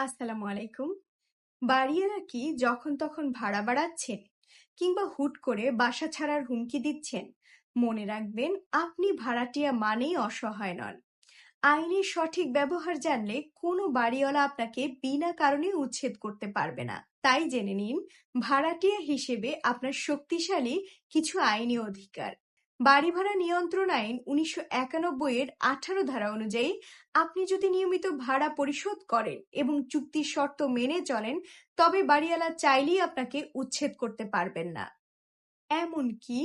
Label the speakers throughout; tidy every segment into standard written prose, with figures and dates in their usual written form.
Speaker 1: আসসালামু আলাইকুম। বাড়িওয়ালা কি যখন তখন ভাড়া বাড়াচ্ছেন কিংবা হুট করে বাসা ছাড়ার হুমকি দিচ্ছেন? মনে রাখবেন, আপনি ভাড়াটিয়া মানেই অসহায় নন। আইনের সঠিক ব্যবহার জানলে কোনো বাড়িওয়ালা আপনাকে বিনা কারণে উচ্ছেদ করতে পারবে না। তাই জেনে নিন, ভাড়াটিয়া হিসেবে আপনার শক্তিশালী কিছু আইনি অধিকার। বাড়ি ভাড়া নিয়ন্ত্রণ আইন 1991 এর 18 ধারা অনুযায়ী আপনি যদি নিয়মিত ভাড়া পরিশোধ করেন এবং চুক্তির শর্ত মেনে চলেন, তবে বাড়িওয়ালা চাইলেই আপনাকে উচ্ছেদ করতে পারবেন না। এমনকি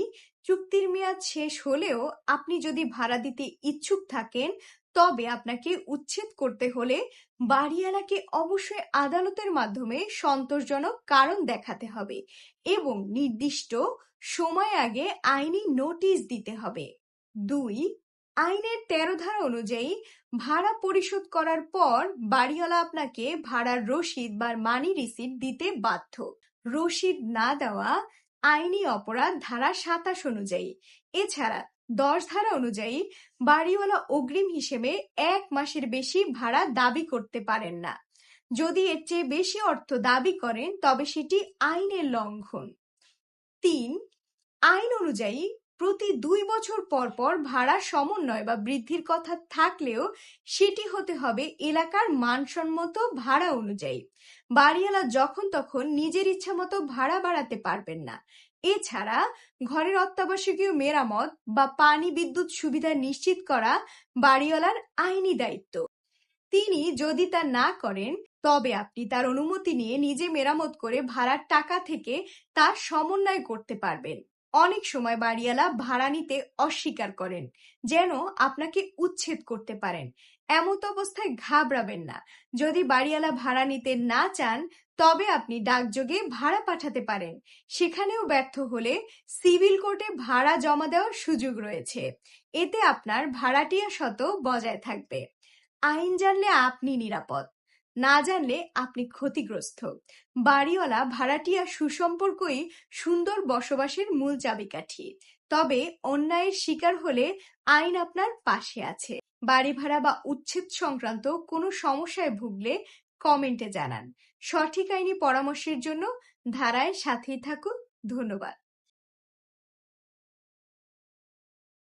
Speaker 1: চুক্তির মেয়াদ শেষ হলেও আপনি যদি ভাড়া দিতে ইচ্ছুক থাকেন, তবে আপনাকে উচ্ছেদ করতে হলে বাড়িওয়ালাকে অবশ্যই আদালতের মাধ্যমে সন্তোষজনক কারণ দেখাতে হবে এবং নির্দিষ্ট সময় আগে আইনি নোটিশ দিতে হবে। 2, আইনের 13 ধারা অনুযায়ী ভাড়া পরিশোধ করার পর বাড়িওয়ালা আপনাকে ভাড়ার রসিদ বা মানি রিসিট দিতে বাধ্য। রসিদ না দেওয়া আইনি অপরাধ ধারা 27 অনুযায়ী। এছাড়া 10 ধারা অনুযায়ী বাড়িওয়ালা অগ্রিম হিসেবে 1 মাসের বেশি ভাড়া দাবি করতে পারেন না। যদি এর চেয়ে বেশি অর্থ দাবি করেন, তবে সেটি আইনের লঙ্ঘন। 3, আইন অনুযায়ী প্রতি 2 বছর পর পর ভাড়া সমন্বয় বা বৃদ্ধির কথা থাকলেও সেটি হতে হবে এলাকার মানসম্মত ভাড়া অনুযায়ী। বাড়িওয়ালা যখন তখন নিজের ইচ্ছা মতো ভাড়া বাড়াতে পারবেন না। এছাড়া ঘরের অত্যাবশ্যকীয় মেরামত বা পানি বিদ্যুৎ সুবিধা নিশ্চিত করা বাড়িওয়ালার আইনি দায়িত্ব। তিনি যদি তা না করেন, তবে আপনি তার অনুমতি নিয়ে নিজে মেরামত করে ভাড়ার টাকা থেকে তার সমন্বয় করতে পারবেন। অনেক সময় বাড়িওয়ালা ভাড়া নিতে অস্বীকার করেন, যেন আপনাকে উচ্ছেদ করতে পারেন। এমত অবস্থায় ঘাবড়াবেন না। যদি বাড়িওয়ালা ভাড়া নিতে না চান, তবে আপনি ডাকযোগে ভাড়া পাঠাতে পারেন। সেখানেও ব্যর্থ হলে সিভিল কোর্টে ভাড়া জমা দেওয়ার সুযোগ রয়েছে। এতে আপনার ভাড়াটিয়া স্বত্ব বজায় থাকবে। আইন জানলে আপনি নিরাপদ, না জানলে আপনি ক্ষতিগ্রস্ত। বাড়িওয়ালা ভাড়াটিয়া সুসম্পর্কই সুন্দর বসবাসের মূল চাবিকাঠি। তবে অন্যায়ের শিকার হলে আইন আপনার পাশে আছে। বাড়ি ভাড়া বা উচ্ছেদ সংক্রান্ত কোনো সমস্যায় ভুগলে কমেন্টে জানান। সঠিক আইনি পরামর্শের জন্য ধারায় সাথেই থাকুন। ধন্যবাদ।